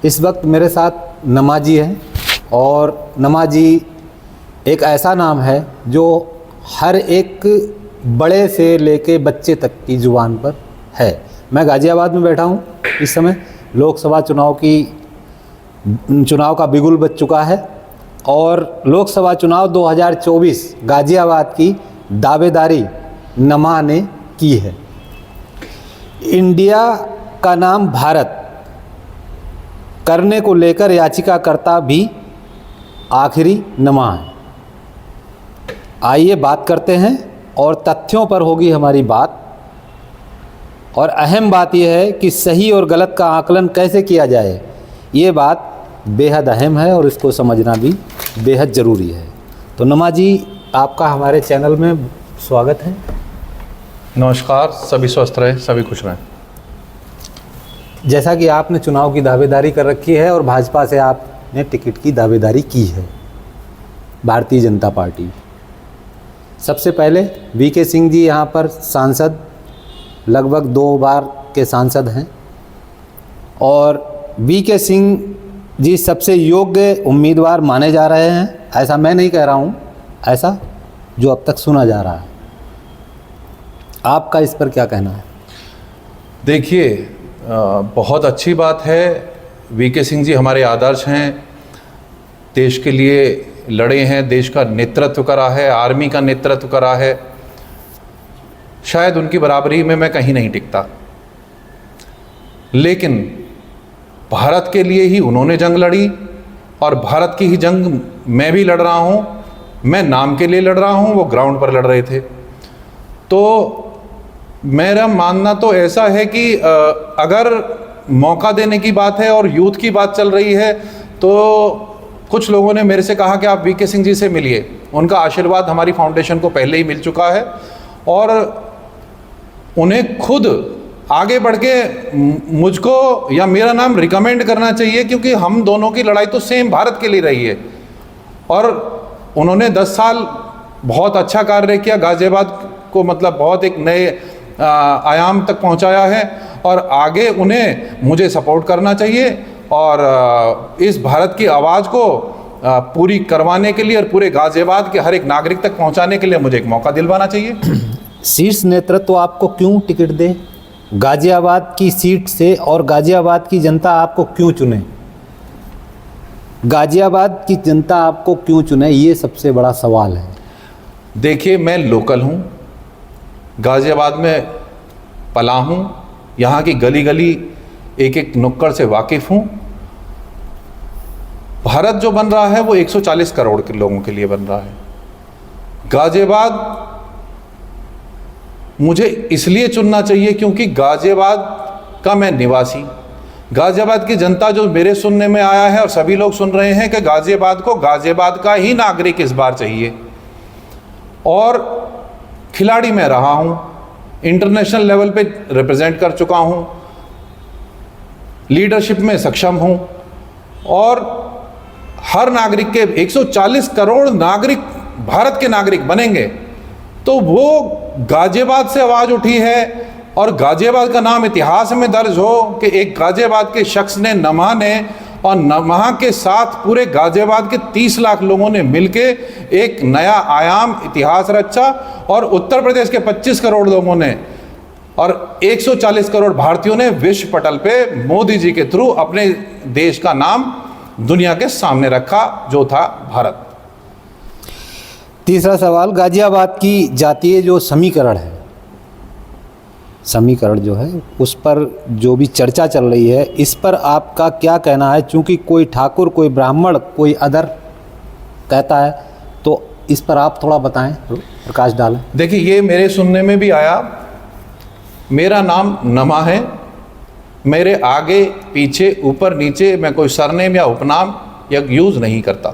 इस वक्त मेरे साथ नमा जी हैं और नमा जी एक ऐसा नाम है जो हर एक बड़े से लेके बच्चे तक की ज़ुबान पर है। मैं गाज़ियाबाद में बैठा हूँ इस समय। लोकसभा चुनाव का बिगुल बज चुका है और लोकसभा चुनाव 2024 गाज़ियाबाद की दावेदारी नमा ने की है। इंडिया का नाम भारत करने को लेकर याचिकाकर्ता भी आखिरी नमा है। आइए बात करते हैं और तथ्यों पर होगी हमारी बात। और अहम बात यह है कि सही और गलत का आकलन कैसे किया जाए, ये बात बेहद अहम है और इसको समझना भी बेहद ज़रूरी है। तो नमा जी, आपका हमारे चैनल में स्वागत है। नमस्कार, सभी स्वस्थ रहे, सभी खुश रहें। जैसा कि आपने चुनाव की दावेदारी कर रखी है और भाजपा से आपने टिकट की दावेदारी की है, भारतीय जनता पार्टी। सबसे पहले वीके सिंह जी यहाँ पर सांसद, लगभग 2 बार के सांसद हैं और वीके सिंह जी सबसे योग्य उम्मीदवार माने जा रहे हैं। ऐसा मैं नहीं कह रहा हूँ, ऐसा जो अब तक सुना जा रहा है। आपका इस पर क्या कहना है? देखिए, बहुत अच्छी बात है। वीके सिंह जी हमारे आदर्श हैं, देश के लिए लड़े हैं, देश का नेतृत्व करा है, आर्मी का नेतृत्व करा है। शायद उनकी बराबरी में मैं कहीं नहीं टिकता, लेकिन भारत के लिए ही उन्होंने जंग लड़ी और भारत की ही जंग मैं भी लड़ रहा हूँ। मैं नाम के लिए लड़ रहा हूँ, वो ग्राउंड पर लड़ रहे थे। तो मेरा मानना तो ऐसा है कि अगर मौका देने की बात है और यूथ की बात चल रही है, तो कुछ लोगों ने मेरे से कहा कि आप वीके सिंह जी से मिलिए। उनका आशीर्वाद हमारी फाउंडेशन को पहले ही मिल चुका है और उन्हें खुद आगे बढ़ के मुझको या मेरा नाम रिकमेंड करना चाहिए, क्योंकि हम दोनों की लड़ाई तो सेम भारत के लिए रही है। और उन्होंने 10 साल बहुत अच्छा कार्य किया, गाज़ियाबाद को मतलब बहुत एक नए आयाम तक पहुंचाया है और आगे उन्हें मुझे सपोर्ट करना चाहिए और इस भारत की आवाज़ को पूरी करवाने के लिए और पूरे गाज़ियाबाद के हर एक नागरिक तक पहुंचाने के लिए मुझे एक मौका दिलवाना चाहिए। शीर्ष नेतृत्व आपको क्यों टिकट दे गाज़ियाबाद की सीट से, और गाज़ियाबाद की जनता आपको क्यों चुने? गाज़ियाबाद की जनता आपको क्यों चुने, ये सबसे बड़ा सवाल है। देखिए, मैं लोकल हूँ, गाज़ियाबाद में पला हूँ, यहाँ की गली गली एक एक नुक्कड़ से वाकिफ़ हूँ। भारत जो बन रहा है वो 140 करोड़ के लोगों के लिए बन रहा है। गाज़ियाबाद मुझे इसलिए चुनना चाहिए क्योंकि गाज़ियाबाद का मैं निवासी, गाज़ियाबाद की जनता जो मेरे सुनने में आया है और सभी लोग सुन रहे हैं कि गाज़ियाबाद को गाज़ियाबाद का ही नागरिक इस बार चाहिए। और खिलाड़ी मैं रहा हूँ, इंटरनेशनल लेवल पे रिप्रेजेंट कर चुका हूँ, लीडरशिप में सक्षम हूँ और हर नागरिक के 140 करोड़ नागरिक भारत के नागरिक बनेंगे तो वो गाज़ियाबाद से आवाज़ उठी है और गाज़ियाबाद का नाम इतिहास में दर्ज हो कि एक गाज़ियाबाद के शख्स ने, नमा ने, और नमा के साथ पूरे गाज़ियाबाद के 30 लाख लोगों ने मिलके एक नया आयाम इतिहास रचा और उत्तर प्रदेश के 25 करोड़ लोगों ने और 140 करोड़ भारतीयों ने विश्व पटल पे मोदी जी के थ्रू अपने देश का नाम दुनिया के सामने रखा, जो था भारत। तीसरा सवाल, गाज़ियाबाद की जातीय जो समीकरण है, समीकरण जो है उस पर जो भी चर्चा चल रही है, इस पर आपका क्या कहना है? चूँकि कोई ठाकुर, कोई ब्राह्मण, कोई अदर कहता है, तो इस पर आप थोड़ा बताएं, प्रकाश डालें। देखिए, ये मेरे सुनने में भी आया। मेरा नाम नमा है, मेरे आगे पीछे ऊपर नीचे मैं कोई सरनेम या उपनाम या यूज़ नहीं करता।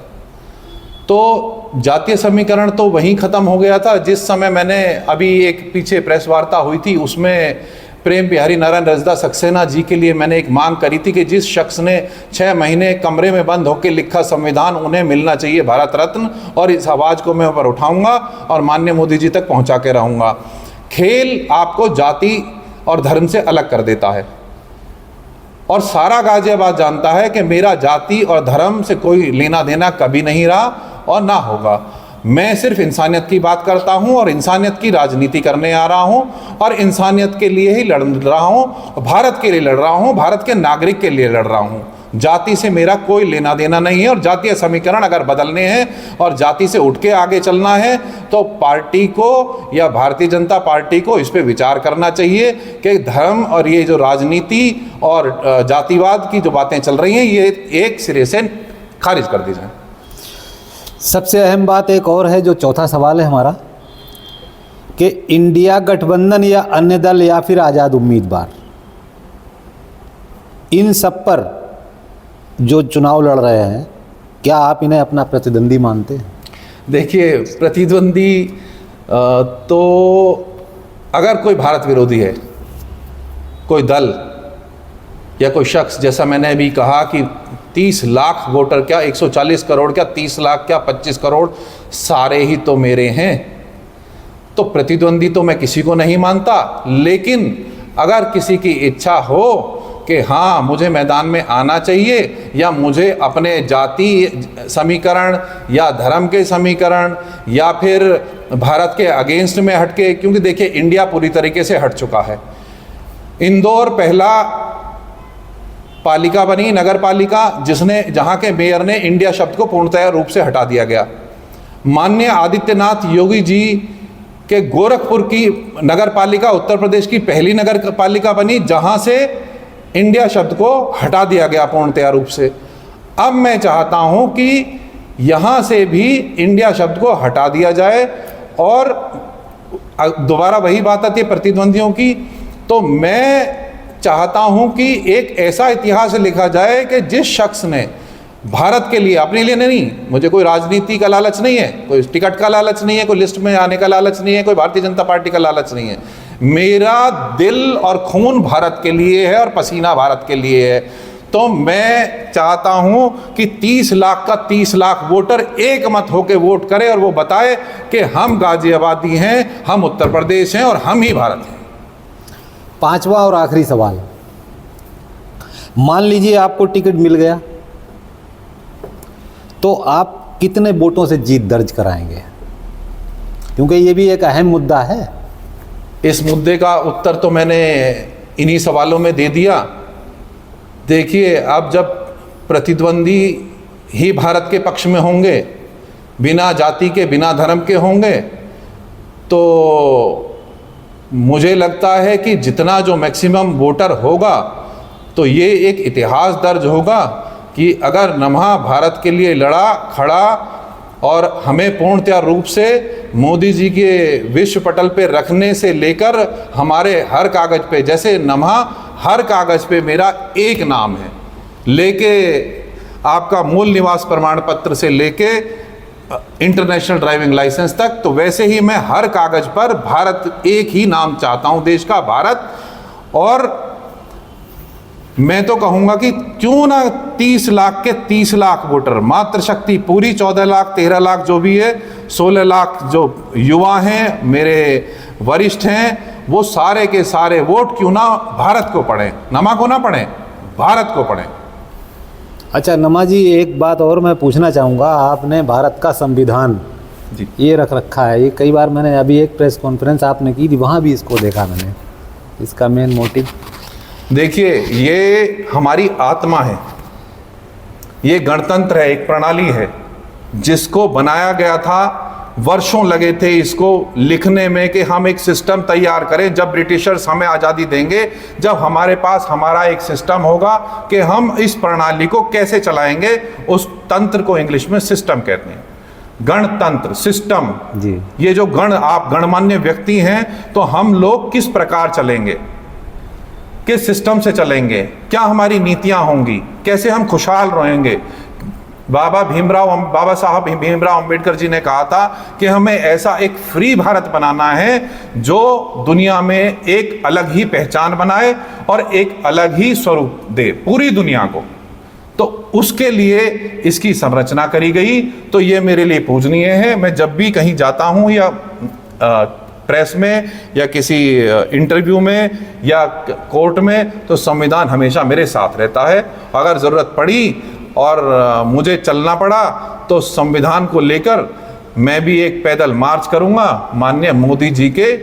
तो जातीय समीकरण तो वहीं ख़त्म हो गया था जिस समय मैंने अभी एक पीछे प्रेस वार्ता हुई थी, उसमें प्रेम बिहारी नारायण रजदा सक्सेना जी के लिए मैंने एक मांग करी थी कि जिस शख्स ने 6 महीने कमरे में बंद होकर लिखा संविधान, उन्हें मिलना चाहिए भारत रत्न, और इस आवाज़ को मैं ऊपर उठाऊंगा और माननीय मोदी जी तक पहुंचा के रहूंगा। खेल आपको जाति और धर्म से अलग कर देता है और सारा गाजियाबाद जानता है कि मेरा जाति और धर्म से कोई लेना देना कभी नहीं रहा और ना होगा। मैं सिर्फ इंसानियत की बात करता हूं और इंसानियत की राजनीति करने आ रहा हूं और इंसानियत के लिए ही लड़ रहा हूं, भारत के लिए लड़ रहा हूं, भारत के नागरिक के लिए लड़ रहा हूं। जाति से मेरा कोई लेना देना नहीं है और जातीय समीकरण अगर बदलने हैं और जाति से उठ के आगे चलना है तो पार्टी को या भारतीय जनता पार्टी को इस पे विचार करना चाहिए कि धर्म और ये जो राजनीति और जातिवाद की जो बातें चल रही हैं ये एक सिरे से खारिज कर दी जाए। सबसे अहम बात एक और है, जो चौथा सवाल है हमारा, कि इंडिया गठबंधन या अन्य दल या फिर आज़ाद उम्मीदवार, इन सब पर जो चुनाव लड़ रहे हैं, क्या आप इन्हें अपना प्रतिद्वंदी मानते हैं? देखिए, प्रतिद्वंदी तो अगर कोई भारत विरोधी है, कोई दल या कोई शख्स, जैसा मैंने अभी कहा कि 30 लाख वोटर क्या 140 करोड़ क्या 30 लाख क्या 25 करोड़ सारे ही तो मेरे हैं, तो प्रतिद्वंदी तो मैं किसी को नहीं मानता। लेकिन अगर किसी की इच्छा हो कि हाँ मुझे मैदान में आना चाहिए या मुझे अपने जाति समीकरण या धर्म के समीकरण या फिर भारत के अगेंस्ट में हटके, क्योंकि देखिए इंडिया पूरी तरीके से हट चुका है। इंदौर पहला पालिका बनी, नगर पालिका, जहां के मेयर ने इंडिया शब्द को पूर्णतः रूप से हटा दिया गया। माननीय आदित्यनाथ योगी जी के गोरखपुर की नगर पालिका उत्तर प्रदेश की पहली नगर पालिका बनी जहां से इंडिया शब्द को हटा दिया गया पूर्णतः रूप से। अब मैं चाहता हूं कि यहां से भी इंडिया शब्द को हटा दिया जाए और दोबारा वही बात आती है प्रतिद्वंदियों की, तो मैं चाहता हूं कि एक ऐसा इतिहास लिखा जाए कि जिस शख्स ने भारत के लिए, अपने लिए नहीं, मुझे कोई राजनीति का लालच नहीं है, कोई टिकट का लालच नहीं है, कोई लिस्ट में आने का लालच नहीं है, कोई भारतीय जनता पार्टी का लालच नहीं है, मेरा दिल और खून भारत के लिए है और पसीना भारत के लिए है। तो मैं चाहता हूं कि 30 लाख का 30 लाख वोटर एक मत होकर वोट करे और वो बताए कि हम गाजियाबादी हैं, हम उत्तर प्रदेश हैं और हम ही भारत हैं। पांचवा और आखिरी सवाल, मान लीजिए आपको टिकट मिल गया तो आप कितने वोटों से जीत दर्ज कराएंगे? क्योंकि ये भी एक अहम मुद्दा है। इस मुद्दे का उत्तर तो मैंने इन्हीं सवालों में दे दिया। देखिए, अब जब प्रतिद्वंदी ही भारत के पक्ष में होंगे, बिना जाति के, बिना धर्म के होंगे, तो मुझे लगता है कि जितना जो मैक्सिमम वोटर होगा तो ये एक इतिहास दर्ज होगा कि अगर नमहा भारत के लिए लड़ा, खड़ा और हमें पूर्णतः रूप से मोदी जी के विश्व पटल पे रखने से लेकर हमारे हर कागज़ पे, जैसे नमहा हर कागज़ पे मेरा एक नाम है, लेके आपका मूल निवास प्रमाण पत्र से लेके इंटरनेशनल ड्राइविंग लाइसेंस तक, तो वैसे ही मैं हर कागज़ पर भारत, एक ही नाम चाहता हूं, देश का भारत। और मैं तो कहूँगा कि क्यों ना 30 लाख के 30 लाख वोटर, मात्र शक्ति पूरी 14 लाख 13 लाख जो भी है, 16 लाख जो युवा हैं, मेरे वरिष्ठ हैं, वो सारे के सारे वोट क्यों ना भारत को पड़ें, नमा को ना पड़ें, भारत को पड़ें। अच्छा नमा जी, एक बात और मैं पूछना चाहूँगा, आपने भारत का संविधान जी ये रख रखा है, ये कई बार मैंने अभी एक प्रेस कॉन्फ्रेंस आपने की थी, वहाँ भी इसको देखा मैंने, इसका मेन मोटिव? देखिए, ये हमारी आत्मा है, ये गणतंत्र है, एक प्रणाली है जिसको बनाया गया था। वर्षों लगे थे इसको लिखने में कि हम एक सिस्टम तैयार करें, जब ब्रिटिशर्स हमें आज़ादी देंगे, जब हमारे पास हमारा एक सिस्टम होगा कि हम इस प्रणाली को कैसे चलाएंगे। उस तंत्र को इंग्लिश में सिस्टम कहते हैं, गणतंत्र, सिस्टम जी। ये जो आप गणमान्य व्यक्ति हैं, तो हम लोग किस प्रकार चलेंगे, किस सिस्टम से चलेंगे, क्या हमारी नीतियां होंगी, कैसे हम खुशहाल रहेंगे। बाबा साहब भीमराव अंबेडकर जी ने कहा था कि हमें ऐसा एक फ्री भारत बनाना है जो दुनिया में एक अलग ही पहचान बनाए और एक अलग ही स्वरूप दे पूरी दुनिया को। तो उसके लिए इसकी संरचना करी गई। तो ये मेरे लिए पूजनीय है। मैं जब भी कहीं जाता हूँ या प्रेस में या किसी इंटरव्यू में या कोर्ट में, तो संविधान हमेशा मेरे साथ रहता है। अगर ज़रूरत पड़ी और मुझे चलना पड़ा तो संविधान को लेकर मैं भी एक पैदल मार्च करूंगा माननीय मोदी जी के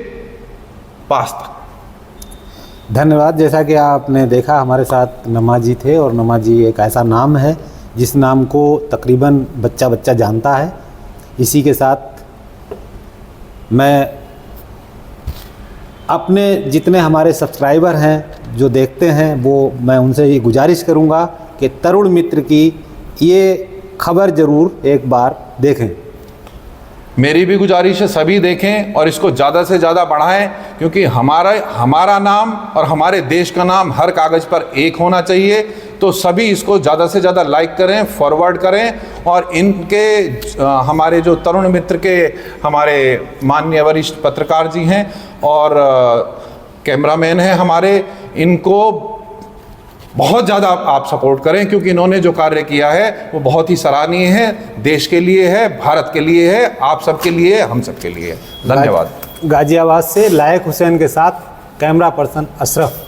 पास तक। धन्यवाद। जैसा कि आपने देखा, हमारे साथ नमा जी थे, और नमा जी एक ऐसा नाम है जिस नाम को तकरीबन बच्चा बच्चा जानता है। इसी के साथ मैं अपने जितने हमारे सब्सक्राइबर हैं जो देखते हैं, वो मैं उनसे ये गुजारिश करूंगा कि तरुण मित्र की ये खबर ज़रूर एक बार देखें। मेरी भी गुजारिश है सभी देखें और इसको ज़्यादा से ज़्यादा बढ़ाएं, क्योंकि हमारा नाम और हमारे देश का नाम हर कागज़ पर एक होना चाहिए। तो सभी इसको ज़्यादा से ज़्यादा लाइक करें, फॉरवर्ड करें, और इनके हमारे जो तरुण मित्र के हमारे माननीय वरिष्ठ पत्रकार जी हैं और कैमरामैन हैं हमारे, इनको बहुत ज़्यादा आप सपोर्ट करें, क्योंकि इन्होंने जो कार्य किया है वो बहुत ही सराहनीय है, देश के लिए है, भारत के लिए है, आप सबके लिए है, हम सबके लिए है। धन्यवाद। गाजियाबाद से लायक हुसैन के साथ कैमरा पर्सन अशरफ।